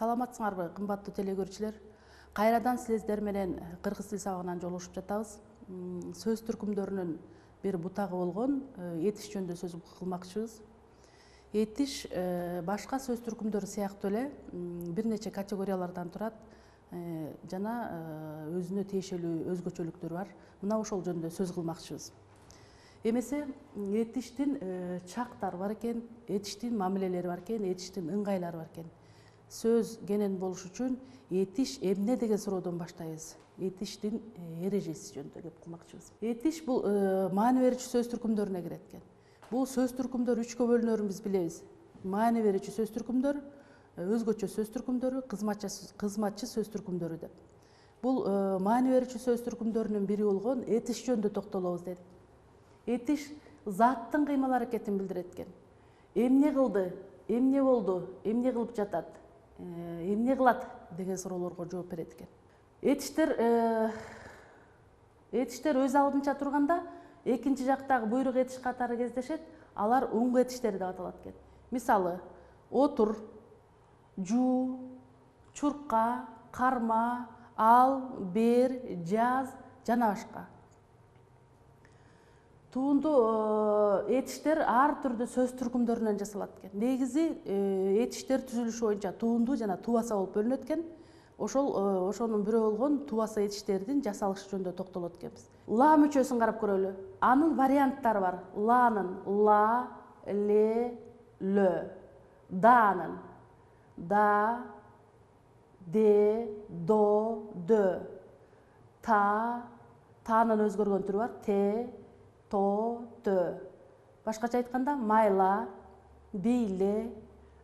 Саламатсыңарбы, кымбаттуу телекөрүүчүлөр? Кайрадан силер менен кыргыз тил сабагынан жолугушуп жатабыз. Сөз түркүмдөрүнүн бир бутагы болгон этиш жөнүндө сөз кылмакчыбыз. Этиш башка сөз түркүмдөрү сыяктуу эле бир нече категориялардан турат жана өзүнө тиешелүү өзгөчөлүктөрү бар. Мына ошол жөнүндө сөз кылмакчыбыз. Эмесе этиштин чактары бар экен, этиштин мамилелери бар экен, этиштин ыңгайлары бар экен. Сөз кенен болуш үчүн этиш эмне деген суроодон баштайбыз. Этиштин эрежеси жөнүндө кеп кылмакчыбыз. Этиш бул маани берүүчү сөз түркүмдөрүнө кирет экен. Бул сөз түркүмдөр үчкө бөлүнөрүн биз билебиз. Маани берүүчү сөз түркүмдөр, өзгөчө сөз түркүмдөрү, кызматчы сөз түркүмдөрү деп. Бул маани берүүчү сөз түркүмдөрүнүн бири болгон этиш жөнүндө токтолобуз дедик. Этиш заттын кыймыл аракетин билдирет экен. Эмне кылды, эмне болду, эмне кылып жатат, эмне кылат деген суроолорго жооп берет экен. Этиштер өз алдынча турганда экинчи жактагы буйрук этиш катары кездешет, алар уңгу этиштери деп аталат экен. Мисалы, отур, жуу, чурка, карма, ал, бер, жаз жана башка. Туунду этиштер ар түрдүү сөз түркүмдөрүнөн жасалат экен. Негизи этиштер түзүлүшү боюнча туунду жана тубаса болуп бөлүнөт экен. Ошонун бирөө болгон тубаса этиштердин жасалышы жөнүндө токтолот экенбиз. Ла мүчөсүн карап көрөлү. Анын варианттары бар. Ланын ла, ле, лө. Данын да, де, до, дө. Танын өзгөргөн түрү бар. Те, то, тө. Башкача айтканда майла, бийле,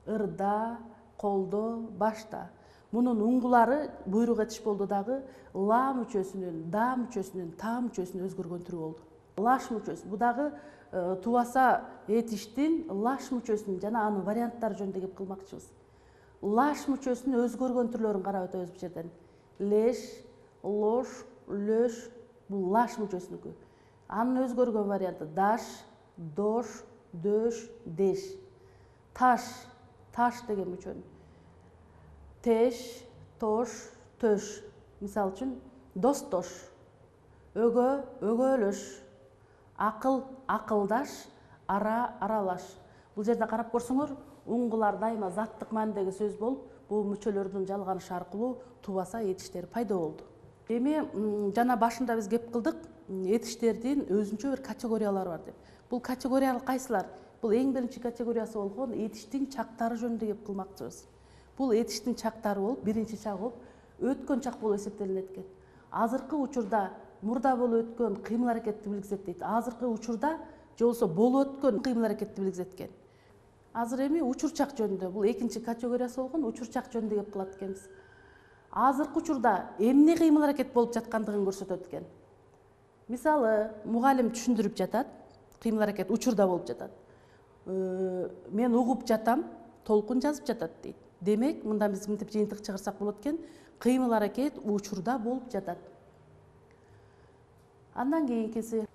ырда, колдо, башта. Мунун уңгулары буйрук этиш болду дагы ла мүчөсүнүн, да мүчөсүнүн, та мүчөсүнүн өзгөргөн түрү болду. Лаш мүчөсү. Бу дагы тубаса этиштин лаш мүчөсүнүн жана анын варианттары жөнүндө кеп кылмакчыбыз. Лаш мүчөсүнүн өзгөргөн түрлөрүн карап өтөбүз бул жерден. Леш, лош, лөш бул лаш мүчөсүнүкү. Анын өзгөргөн варианты даш, дош, дөш, деш. Таш, таш деген мүчөнү. Теш, тош, төш. Мисалы үчүн достош, өгө, өгөлөш, акыл, акылдаш, ара, аралаш. Бул жерде карап көрсөңөр, уңгулар дайыма заттык маанидеги сөз болуп, бул мүчөлөрдүн жалганышы аркылуу тубаса этиштер пайда болду. Эми жана башында биз кеп кылдык, этиштердин өзүнчө бир категориялары бар деп. Бул категориялар кайсылар? Бул эң биринчи категориясы болгон этиштин чактары жөнүндө кеп кылмакчыбыз. Бул этиштин чактары болуп, биринчи чак болуп, өткөн чак болуп эсептелинет экен. Азыркы учурда мурда болуп өткөн кыймыл аракетти билгизет дейт. Азыркы учурда же болбосо болуп өткөн кыймыл аракетти билгизет экен. Азыр эми учурчак жөнүндө, бул экинчи категориясы болгон учурчак жөнүндө кеп кылат экенбиз. Азыркы учурда эмне кыймыл аракет болуп жаткандыгын көрсөтөт экен. Мисалы, мугалим түшүндүрүп жатат, кыймыл аракет учурда болуп жатат. Мен угуп жатам, толкун жазып жатат дейт. Демек, мындан биз мынтип жыйынтык чыгарсак болот экен, кыймыл аракет учурда болуп жатат. Андан кийинкиси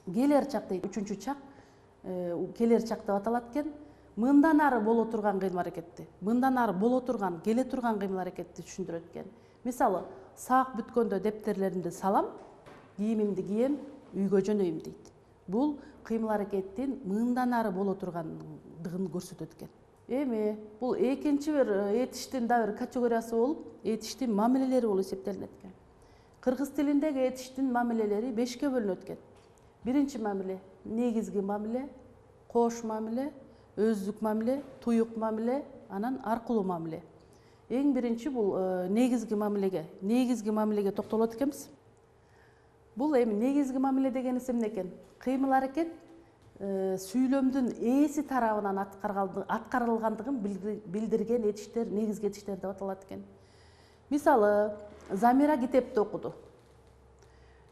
келер чак дейт. Үчүнчү чак келер чак деп аталат экен. Мындан ары боло турган кыймыл аракетти, мындан ары боло турган, келе турган кыймыл аракетти түшүндүрөт экен. Мисалы, саак бүткөндө дептерлеримди салам, кийимимди кийем, үйгө жөнөйм дейт. Бул кыймыл аракеттин мындан ары боло тургандыгын көрсөтөт экен. Эми бул экинчи бир этиштин да бир категориясы болуп, этиштин мамилелери болуп эсептелинет экен. Кыргыз тилиндеги этиштин мамилелери 5ке бөлүнөт экен. Биринчи мамиле негизги мамиле, кош мамиле, өздүк мамиле, туюк мамиле, анан аркылуу мамиле. Эң биринчи бул негизги мамилеге токтолот экенбиз. Бул эми негизги мамиле дегенибиз эмне экен? Кыймыл аракет сүйлөмдүн ээси тарабынан аткарылгандыгын билдирген этиштер негизги этиштер деп аталат экен. Мисалы, Замира китепти окуду.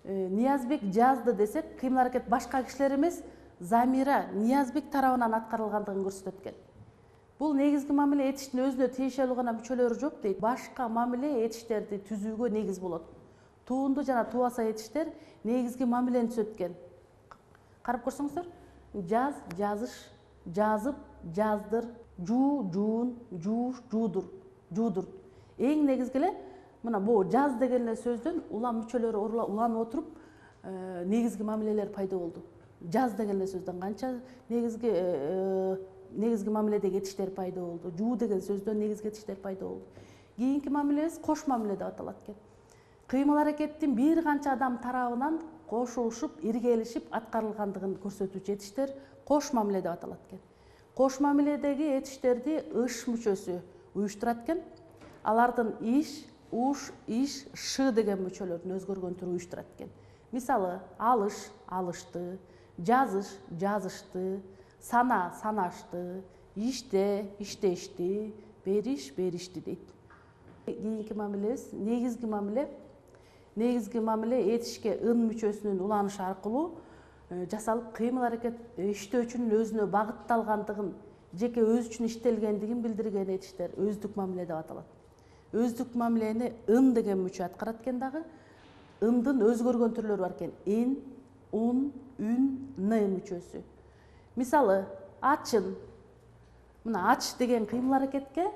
Ниязбек жазды десек, кыймыл аракет башка кишилер эмес, Замира Ниязбек тарабынан аткарылгандыгын көрсөтөт экен. Бул негизги мамиле этиштин өзүнө тиешелүү гана мүчөлөрү жок дейт. Башка мамиле этиштерди түзүүгө негиз болот. Туунду жана тубаса этиштер негизги мамилени түзөт экен. Карап көрсөңүздөр, жаз, жазыш, жазып, жаздыр, жуу, жуун, жууш, жуудур. эң негизги эле мына бул жаз деген эле сөздөн улам мүчөлөрү уланып отуруп негизги мамилелер пайда болду. Жаз деген эле сөздөн канча негизги мамиледеги этиштер пайда болду. Жуу деген сөздөн негизги этиштер пайда болду. Кийинки мамилебиз кош мамиле деп аталат экен. Кыймыл аракеттин бир канча адам тарабынан кошулушуп, иргелишип аткарылгандыгын көрсөтүүчү этиштер кош мамиле деп аталат экен. Кош мамиледеги этиштерди ыш мүчөсү уюштурат экен. Алардын иш, уш, иш, ш деген мүчөлөрдүн өзгөргөн түрү уюштурат экен. Мисалы, алыш, алышты, жазыш, жазышты, сана, санашты, иште, иштешти, бериш, беришти дейт. Кийинки мамилебиз негизги мамиле. Негизги мамиле этишке ын мүчөсүнүн уланышы аркылуу жасалып, кыймыл аракет иштөөчүнүн өзүнө багытталгандыгын, жеке өзү үчүн иштелгендигин билдирген этиштер өздүк мамиле деп аталат. Өздүк мамилени ын деген мүчө аткарат экен дагы. Ындын өзгөргөн түрлөрү бар экен. Ин, ун, үн, н мүчөсү. Мисалы, ачын. Мына ач деген кыймыл аракетке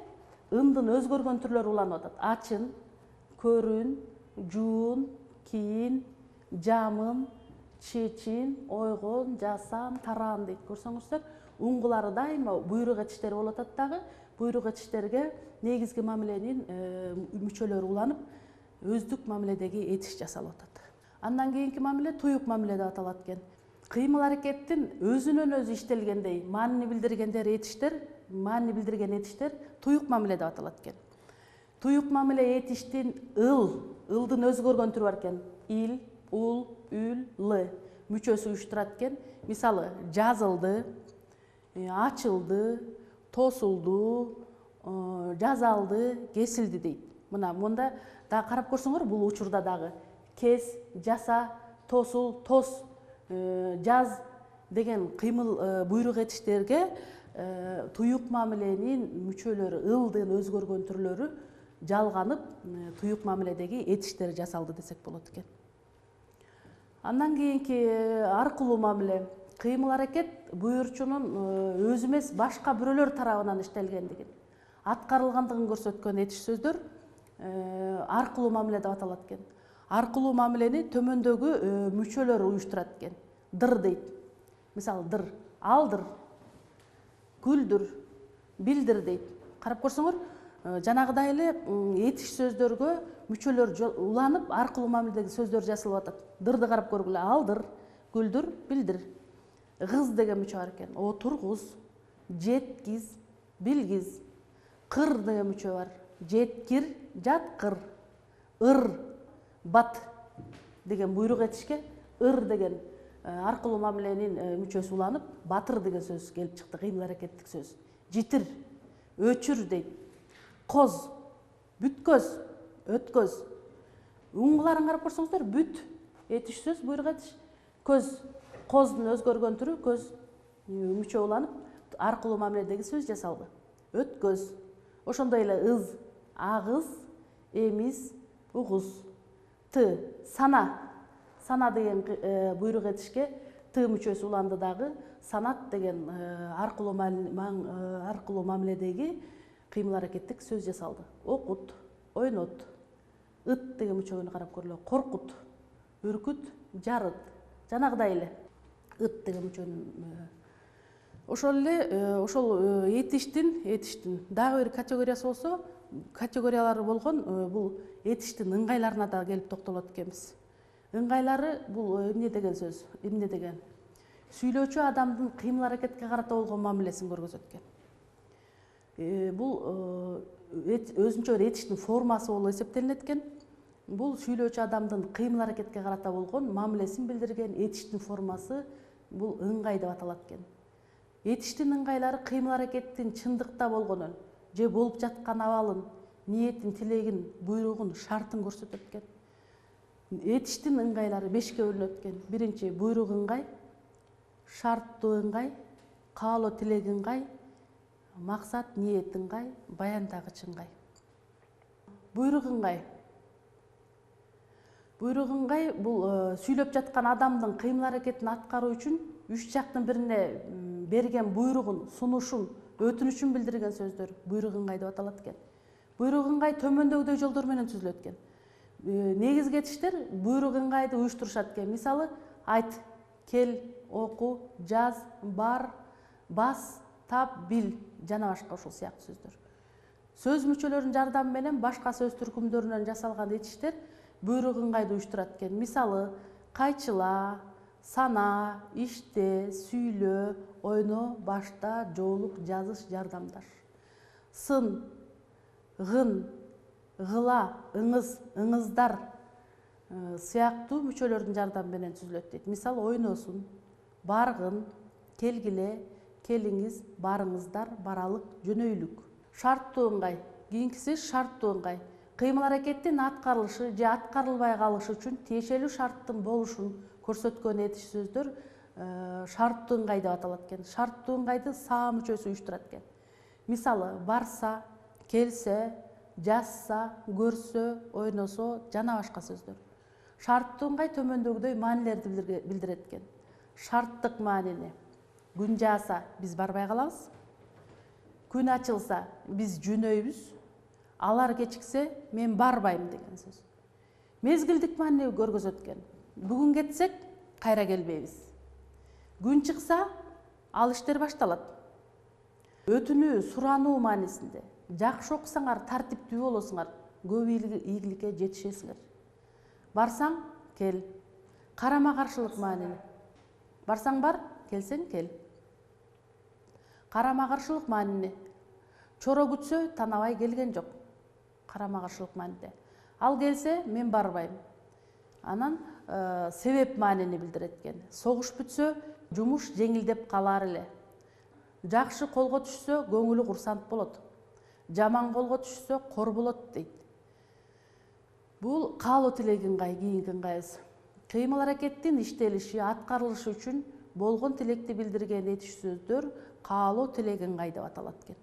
ындын өзгөргөн түрлөрү уланып атат. Ачын, көрүн, жуун, кийин, жамын, чечин, ойгон, жасан, таран дейт. Көрсөңүздөр, уңгулары дайыма буйрук этиштери болуп атат дагы. Буйрук этиштерге негизги мамиленин мүчөлөрү уланып, өздүк мамиледеги этиш жасалып атат. Андан кийинки мамиле туюк мамиле деп аталат экен. Кыймыл аракеттин өзүнөн өзү иштелгендей маанини билдирген этиштер туюк мамиле деп аталат экен. Туюк мамиле этиштин ылдын өзгөргөн түрү бар экен. Ил, ул, үл, л мүчөсү уюштурат экен. Мисалы, жазылды, ачылды, тосулду, жазалды, кесилди дейт. Мына монда дагы карап көрсөңөр, бул учурда дагы кес, жаса, тосул, тос, жаз деген кыймыл буйрук этиштерге туюк мамиленин мүчөлөрү, ылдын өзгөргөн түрлөрү жалганып, туюк мамиледеги этиштер жасалды десек болот экен. Андан кийинки аркылуу мамиле. Кыймыл аракет буйручунун өзү эмес башка бирөөлөр тарабынан иштелгендигин, аткарылгандыгын көрсөткөн этиш сөздөр аркылуу мамиле деп аталат экен. Аркылуу мамилени төмөндөгү мүчөлөр уюштурат экен. Дыр дейт. Мисалы, дыр, алдыр, күлдүр, билдир дейт. Карап көрсөңөр, жанагыдай эле этиш сөздөргө мүчөлөр уланып, аркылуу мамиледеги сөздөр жасалып атат. Дырды карап көргүлө, алдыр, күлдүр, билдир. Гыз деген мүчө бар экен. Отургуз, жеткиз, билгиз. Кыр деген мүчө бар. Жеткир, жаткыр. Ыр, бат деген буйрук этишке ыр деген аркылуу мамиленин мүчөсү уланып, батыр деген сөз келип чыкты, кыймыл аракеттик сөз. Житир, өчүр дейт. Коз, бүткөз, өткөз. Уңгуларын карап көрсөңүздөр, бүт этиш сөз, буйрук этиш. Көз, коздун өзгөргөн түрү, көз мүчө уланып, аркылуу мамиледеги сөз жасалды. Өткөз. Ошондой эле ыз, агыз, эмиз, угуз. Т, сана. Сана деген буйрук этишке т мүчөсү уланды дагы. Санат деген аркылуу мамиледеги кыймыл аракеттик сөз жасалды. Окут, ойнот. Ыт деген мүчөгөнү карап көрөлү. Коркут, үркүт, жарыт. Жанагыдай эле ыт деген мүчөнүн. Ошол эле ошол этиштин дагы бир категориясы болсо, категориялары болгон бул этиштин ыңгайларына да келип токтолот экенбиз. Ыңгайлары бул эмне деген сөз? Эмне деген? Сүйлөөчү адамдын кыймыл аракетке карата болгон мамилесин көргөзөт экен. Бул өзүнчө бир этиштин формасы болуп эсептелинет экен. Бул сүйлөөчү адамдын кыймыл аракетке карата болгон мамилесин билдирген этиштин формасы бул ыңгай деп аталат экен. Этиштин ыңгайлары кыймыл аракеттин чындыкта болгонун, же болуп жаткан абалын, ниетин, тилегин, буйругун, шартын көрсөтөт экен. Этиштин ыңгайлары 5ке бөлүнөт экен. Биринчи буйрук ыңгай, шарттуу ыңгай, каалоо тилек ыңгай, максат ниет ыңгай, баяндагыч ыңгай. Буйрук ыңгай. Буйрук ыңгай бул сүйлөп жаткан адамдын кыймыл аракетин аткаруу үчүн үч жактын бирине берген буйругун, сунушун, өтүнүчүн билдирген сөздөр буйрук ыңгай деп аталат экен. Буйрук ыңгай төмөндөгүдөй жолдор менен түзүлөт экен. Негизги этиштер буйрук ыңгайды уюштурушат экен. Мисалы, айт, кел, оку, жаз, бар, бас, тап, бил жана башка ушул сыяктуу сөздөр. Сөз мүчөлөрүнүн жардамы менен башка сөз түркүмдөрүнөн жасалган этиштер буйрук ыңгайды уюштурат экен. Мисалы, кайчыла, сана, иште, сүйлө, ойно, башта, жоолук, жазыш, жардамдаш. Сын, гын, гыла, ыңыз, ыңыздар сыяктуу мүчөлөрдүн жардамы менен түзүлөт дейт. Мисалы, ойносун, баргын, келгиле, келиңиз, барыңыздар, баралык, жөнөйлүк. Шарттуу ыңгай. Кийинкиси шарттуу ыңгай. Кыймыл аракеттин аткарылышы же аткарылбай калышы үчүн тиешелүү шарттын болушун көрсөткөн этиш сөздөр шарттуу ыңгай деп аталат экен. Шарттуу ыңгайды саа мүчөсү уюштурат экен. Мисалы, барса, келсе, жазса, көрсө, ойносо жана башка сөздөр. Шарттуу ыңгай төмөндөгүдөй маанилерди билдирет экен. Шарттык маанини. Күн жааса, биз барбай калабыз. Күн ачылса, биз жөнөйбүз. Алар кечиксе, мен барбайм деген сөз. Мезгилдик маанини көргөзөт экен. Бүгүн кетсек, кайра келбейбиз. Күн чыкса, ал иштер башталат. Өтүнүү, сурануу маанисинде. Жакшы окусаңар, тартиптүү болосуңар, көп ийгиликке жетишесиңер. Барсаң, кел. Карама каршылык маанини. Барсаң бар, келсең кел. Карама каршылык маанини. Чоро күтсө, танабай келген жок. Карама каршылык мааниде. Ал келсе, мен барбайм. Анан себеп маанини билдирет экен. Согуш бүтсө, жумуш жеңилдеп калар эле. Жакшы колго түшсө, көңүлү курсант болот. Жаман колго түшсө, кор болот дейт. Бул каалоо тилек ыңгай, кийинки ыңгайыбыз. Кыймыл аракеттин иштелиши, аткарылышы үчүн болгон тилекти билдирген этиш сөздөр каалоо тилек ыңгай деп аталат экен.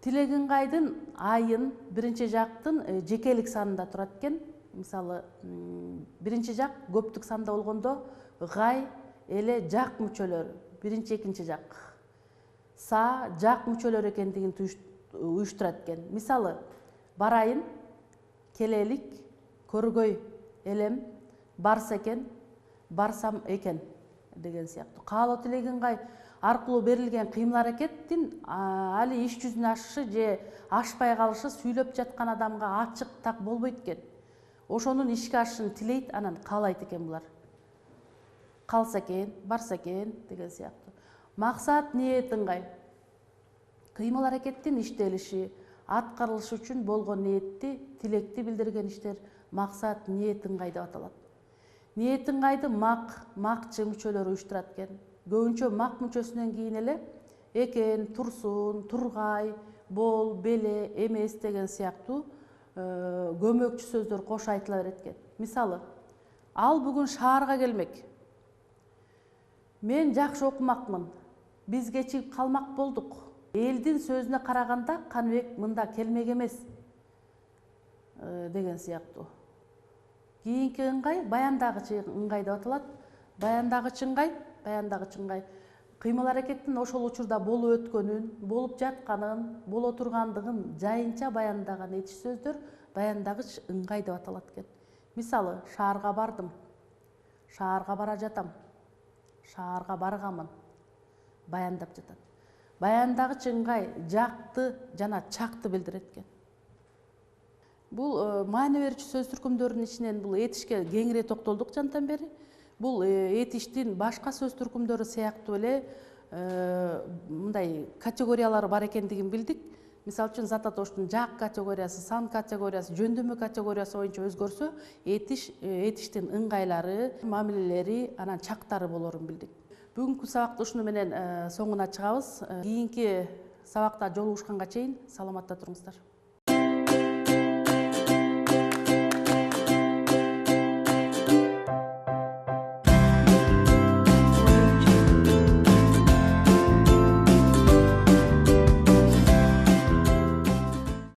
Тилек ыңгайдын айын биринчи жактын жекелик санында турат экен. Мисалы, биринчи жак көптүк санда болгондо гай эле жак мүчөлөр, биринчи, экинчи жак. Са, жак мүчөлөр экендигин уюштурат экен. Мисалы, барайын, келелик, көргөй элем, барса экен, барсам экен деген сыяктуу. Каалоо тилек ыңгай аркылуу берилген кыймыл аракеттин али иш жүзүнө ашышы же ашпай калышы сүйлөп жаткан адамга ачык так болбойт экен. Ошонун ишке ашышын тилейт, анан каалайт экен булар. Калса экен, барса экен деген сыяктуу. Максат, ниет ыңгай. Кыймыл аракеттин иштелиши, аткарылышы үчүн болгон ниетти, тилекти билдирген иштер максат, ниет ыңгай деп аталат. Ниет ыңгайды мак, макчы мүчөлөр уюштурат экен. Көбүнчө мак мүчөсүнөн кийин эле экен, турсун, тургай, бол, беле, эмес деген сыяктуу көмөкчү сөздөр кош айтыла берет экен. Мисалы, ал бүгүн шаарга келмек. Мен жакшы окумакмын. Биз кечигип калмак болдук. Элдин сөзүнө караганда Каныбек мында келмек эмес деген сыяктуу. Кийинки ыңгай баяндагычы ыңгай деп аталат. Баяндагычы ыңгай кыймыл аракеттин ошол учурда болуп өткөнүн, болуп жатканын, боло тургандыгын жайынча баяндаган этиш сөздөр баяндагыч ыңгай деп аталат экен. Мисалы, шаарга бардым, шаарга бара жатам, шаарга баргамын баяндап жатат. Баяндагыч ыңгай жакты жана чакты билдирет экен. Бул маани берүүчү сөз түркүмдөрүнүн ичинен бул этишке кеңири токтолдук жантан бери. Бул этиштин башка сөз түркүмдөрү сыяктуу эле мындай категориялары бар экендигин билдик. Мисалы үчүн зат атооштун жак категориясы, сан категориясы, жөндөмө категориясы боюнча өзгөрсө, этиштин ыңгайлары, мамилелери, анан чактары болорун билдик. Бүгүнкү сабакты ушуну менен соңуна чыгабыз. Кийинки сабакта жолугушканга чейин саламатта туруңуздар.